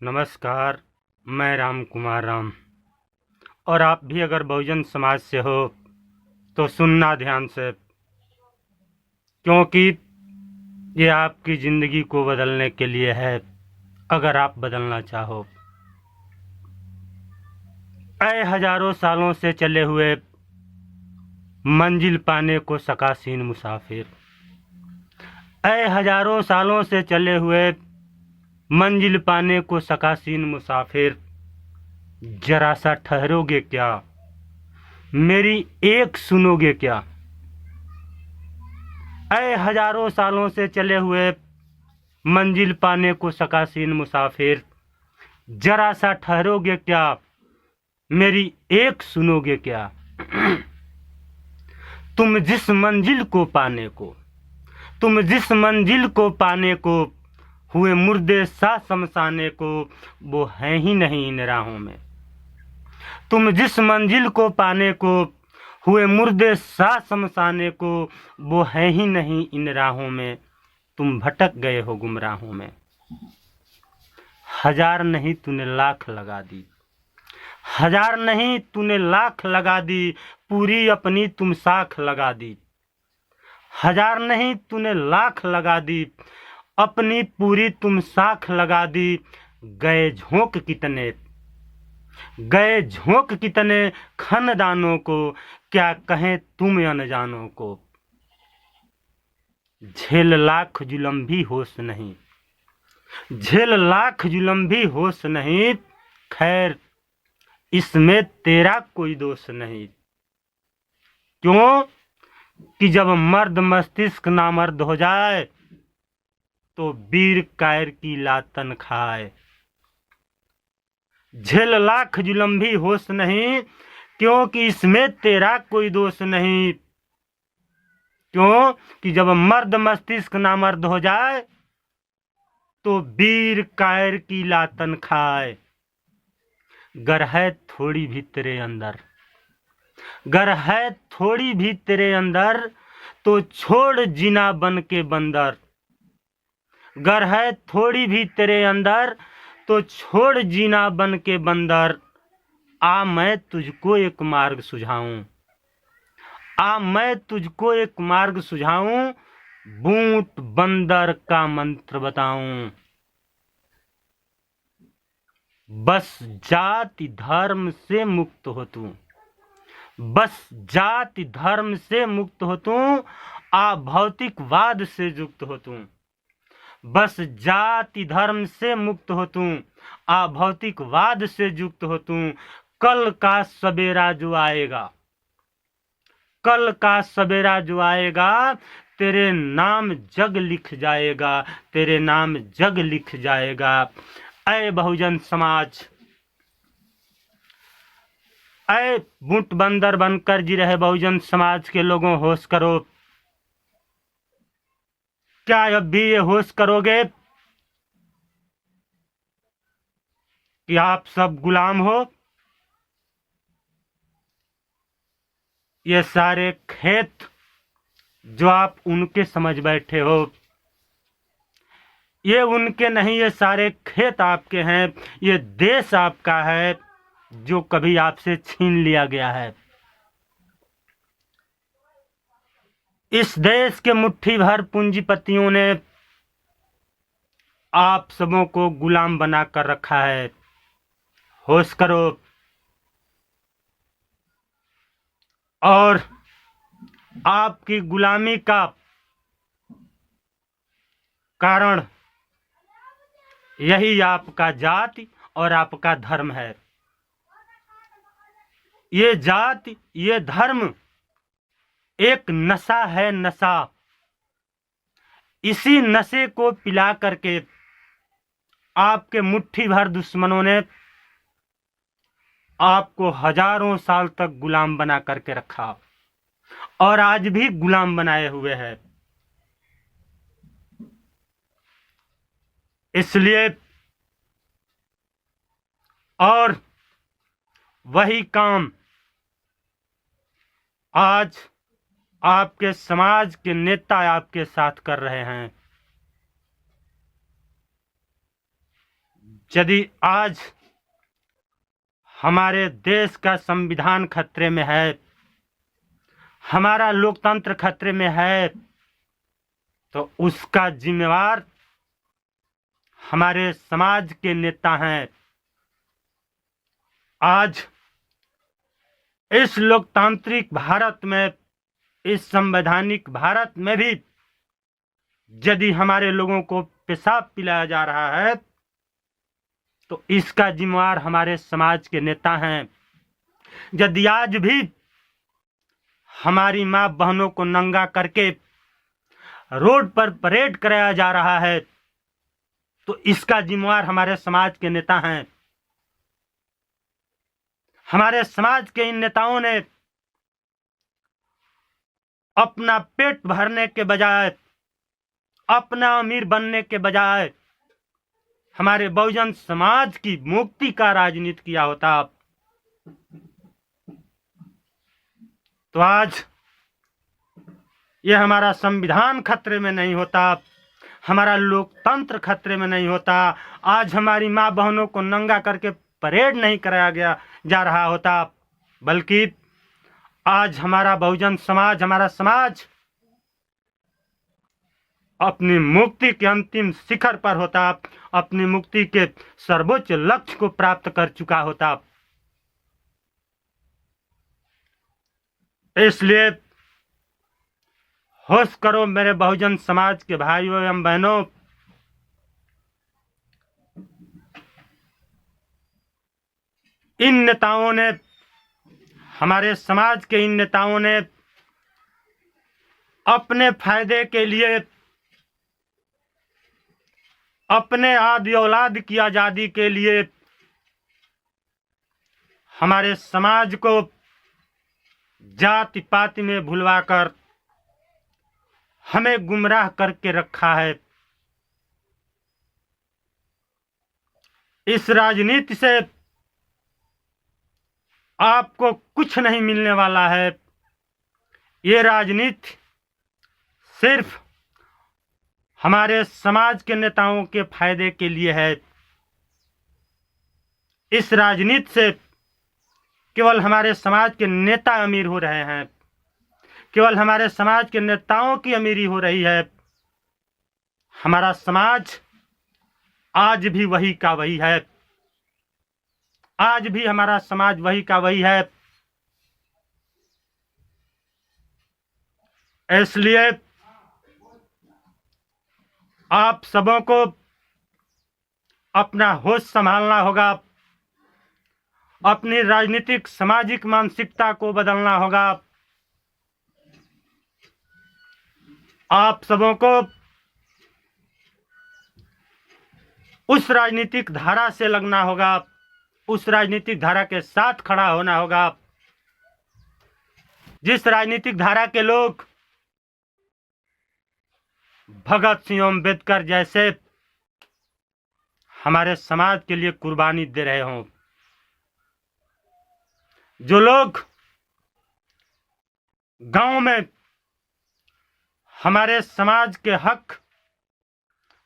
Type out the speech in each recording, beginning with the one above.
नमस्कार। मैं राम कुमार राम। और आप भी अगर बहुजन समाज से हो तो सुनना ध्यान से, क्योंकि ये आपकी ज़िंदगी को बदलने के लिए है, अगर आप बदलना चाहो। ऐ हजारों सालों से चले हुए मंजिल पाने को सकासीन मुसाफिर, ऐ हजारों सालों से चले हुए मंजिल पाने को सकासीन मुसाफिर, जरा सा ठहरोगे क्या, मेरी एक सुनोगे क्या। ऐ हजारों सालों से चले हुए मंजिल पाने को सकासीन मुसाफिर, जरा सा ठहरोगे क्या, मेरी एक सुनोगे क्या। तुम जिस मंजिल को पाने को, तुम जिस मंजिल को पाने को हुए मुर्दे सा शमशाने को, वो है ही नहीं इन राहों में। तुम जिस मंजिल को पाने को हुए मुर्दे सा शमशाने को, वो है ही नहीं इन राहों में। तुम भटक गए हो गुमराहों में। हजार नहीं तूने लाख लगा दी, हजार नहीं तूने लाख लगा दी, पूरी अपनी तुम साख लगा दी। हजार नहीं तूने लाख लगा दी, अपनी पूरी तुम साख लगा दी। गए झोंक कितने, गए झोंक कितने खानदानों को, क्या कहें तुम अनजानों को। झेल लाख जुल्म भी होश नहीं, झेल लाख जुल्म भी होश नहीं, खैर इसमें तेरा कोई दोष नहीं। क्यों कि जब मर्द मस्तिष्क नामर्द हो जाए तो वीर कायर की लातन खाए। झेल लाख जुल्म भी होश नहीं, क्योंकि इसमें तेरा कोई दोष नहीं। क्यों कि जब मर्द मस्तिष्क नामर्द हो जाए तो वीर कायर की लातन खाए। गर है थोड़ी भी तेरे अंदर, गर है थोड़ी भी तेरे अंदर, तो छोड़ जीना बन के बंदर। गर है थोड़ी भी तेरे अंदर, तो छोड़ जीना बन के बंदर। आ मैं तुझको एक मार्ग सुझाऊं, आ मैं तुझको एक मार्ग सुझाऊं, बूट बंदर का मंत्र बताऊं। बस जाति धर्म से मुक्त हो तू, बस जाति धर्म से मुक्त हो तू, आ भौतिकवाद से युक्त हो तू। बस जाति धर्म से मुक्त हो तू, आ भौतिकवाद से युक्त हो तू। कल का सवेरा जो आएगा, कल का सवेरा जो आएगा, तेरे नाम जग लिख जाएगा, तेरे नाम जग लिख जाएगा। ऐ बहुजन समाज, ऐ बूट बंदर बनकर जी रहे बहुजन समाज के लोगों, होश करो। क्या अब भी ये होश करोगे कि आप सब गुलाम हो। ये सारे खेत जो आप उनके समझ बैठे हो, ये उनके नहीं, ये सारे खेत आपके हैं। ये देश आपका है जो कभी आपसे छीन लिया गया है। इस देश के मुट्ठी भर पूंजीपतियों ने आप सबों को गुलाम बनाकर रखा है। होश करो। और आपकी गुलामी का कारण यही आपका जाति और आपका धर्म है। ये जाति, ये धर्म एक नशा है, नशा। इसी नशे को पिला करके आपके मुट्ठी भर दुश्मनों ने आपको हजारों साल तक गुलाम बना करके रखा और आज भी गुलाम बनाए हुए है। इसलिए और वही काम आज आपके समाज के नेता आपके साथ कर रहे हैं। यदि आज हमारे देश का संविधान खतरे में है, हमारा लोकतंत्र खतरे में है, तो उसका जिम्मेवार हमारे समाज के नेता हैं। आज इस लोकतांत्रिक भारत में, इस संवैधानिक भारत में भी यदि हमारे लोगों को पेशाब पिलाया जा रहा है, तो इसका जिम्मेवार हमारे समाज के नेता हैं। यदि आज भी हमारी माँ बहनों को नंगा करके रोड पर परेड कराया जा रहा है, तो इसका जिम्मेवार हमारे समाज के नेता हैं। हमारे समाज के इन नेताओं ने अपना पेट भरने के बजाय, अपना अमीर बनने के बजाय हमारे बहुजन समाज की मुक्ति का राजनीति किया होता, तो आज यह हमारा संविधान खतरे में नहीं होता, हमारा लोकतंत्र खतरे में नहीं होता, आज हमारी माँ बहनों को नंगा करके परेड नहीं कराया जा रहा होता, बल्कि आज हमारा बहुजन समाज, हमारा समाज अपनी मुक्ति के अंतिम शिखर पर होता, अपनी मुक्ति के सर्वोच्च लक्ष्य को प्राप्त कर चुका होता। इसलिए होश करो मेरे बहुजन समाज के भाइयों एवं बहनों, इन नेताओं ने, हमारे समाज के इन नेताओं ने अपने फायदे के लिए, अपने आदि औलाद की आजादी के लिए हमारे समाज को जाति पाति में भुलवाकर हमें गुमराह करके रखा है। इस राजनीति से आपको कुछ नहीं मिलने वाला है। ये राजनीति सिर्फ हमारे समाज के नेताओं के फायदे के लिए है। इस राजनीति से केवल हमारे समाज के नेता अमीर हो रहे हैं, केवल हमारे समाज के नेताओं की अमीरी हो रही है। हमारा समाज आज भी वही का वही है, आज भी हमारा समाज वही का वही है। इसलिए आप सबों को अपना होश संभालना होगा, अपनी राजनीतिक सामाजिक मानसिकता को बदलना होगा। आप सबों को उस राजनीतिक धारा से लगना होगा, उस राजनीतिक धारा के साथ खड़ा होना होगा जिस राजनीतिक धारा के लोग भगत सिंह अम्बेडकर जैसे हमारे समाज के लिए कुर्बानी दे रहे हों, जो लोग गांव में हमारे समाज के हक,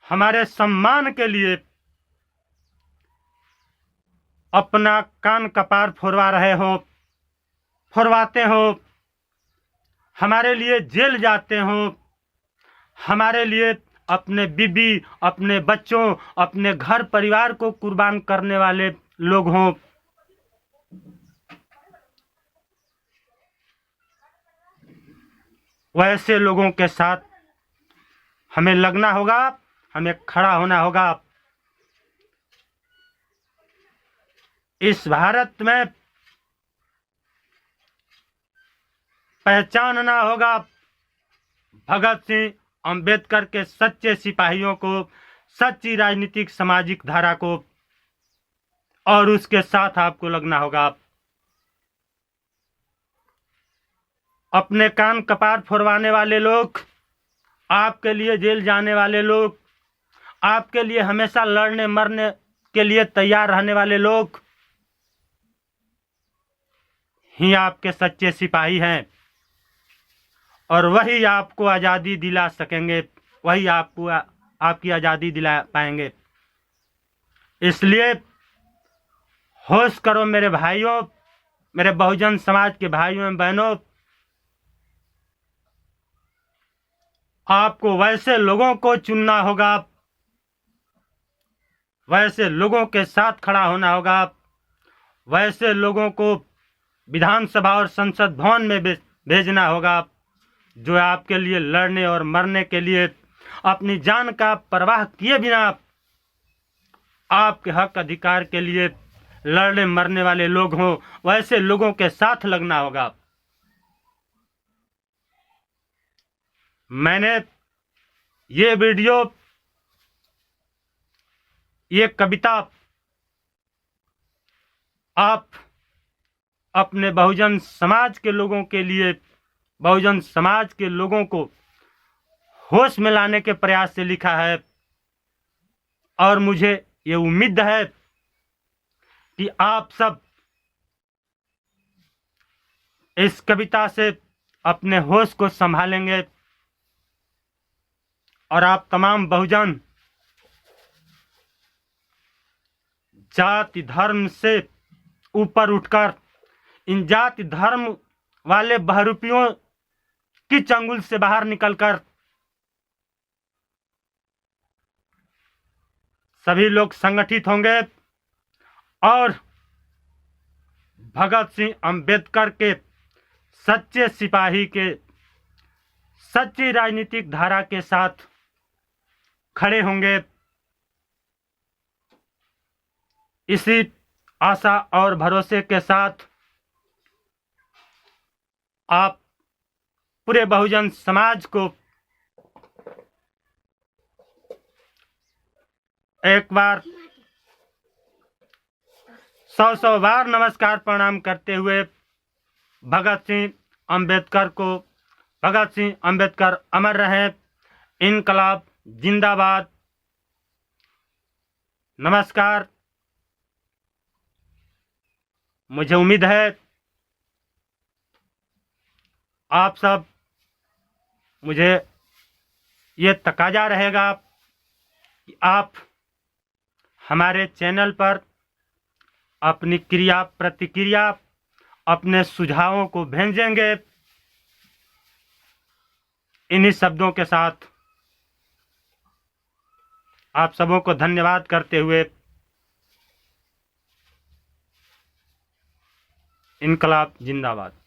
हमारे सम्मान के लिए अपना कान कपार फोड़वा रहे हो, फोड़वाते हो, हमारे लिए जेल जाते हो, हमारे लिए अपने बीबी, अपने बच्चों, अपने घर परिवार को कुर्बान करने वाले लोग हों, वैसे लोगों के साथ हमें लगना होगा, हमें खड़ा होना होगा। इस भारत में पहचानना होगा भगत सिंह अम्बेडकर के सच्चे सिपाहियों को, सच्ची राजनीतिक सामाजिक धारा को, और उसके साथ आपको लगना होगा। अपने कान कपार फोड़वाने वाले लोग, आपके लिए जेल जाने वाले लोग, आपके लिए हमेशा लड़ने मरने के लिए तैयार रहने वाले लोग ही आपके सच्चे सिपाही हैं, और वही आपको आज़ादी दिला सकेंगे, वही आपको आपकी आज़ादी दिला पाएंगे। इसलिए होश करो मेरे भाइयों, मेरे बहुजन समाज के भाइयों एवं बहनों। आपको वैसे लोगों को चुनना होगा, वैसे लोगों के साथ खड़ा होना होगा, वैसे लोगों को विधानसभा और संसद भवन में भेजना होगा जो आपके लिए लड़ने और मरने के लिए अपनी जान का परवाह किए बिना आपके हक अधिकार के लिए लड़ने मरने वाले लोग हों। वैसे लोगों के साथ लगना होगा। मैंने ये वीडियो, ये कविता आप अपने बहुजन समाज के लोगों के लिए, बहुजन समाज के लोगों को होश में लाने के प्रयास से लिखा है। और मुझे ये उम्मीद है कि आप सब इस कविता से अपने होश को संभालेंगे और आप तमाम बहुजन जाति धर्म से ऊपर उठकर इन जाति धर्म वाले बहरूपियों की चंगुल से बाहर निकलकर सभी लोग संगठित होंगे और भगत सिंह अंबेडकर के सच्चे सिपाही के, सच्ची राजनीतिक धारा के साथ खड़े होंगे। इसी आशा और भरोसे के साथ आप पूरे बहुजन समाज को एक बार 100 बार नमस्कार प्रणाम करते हुए भगत सिंह अंबेडकर को, भगत सिंह अंबेडकर अमर रहें, इनकलाब जिंदाबाद। नमस्कार। मुझे उम्मीद है आप सब, मुझे ये तकाजा रहेगा कि आप हमारे चैनल पर अपनी क्रिया प्रतिक्रिया, अपने सुझावों को भेजेंगे। इन्हीं शब्दों के साथ आप सबों को धन्यवाद करते हुए इनकलाब जिंदाबाद।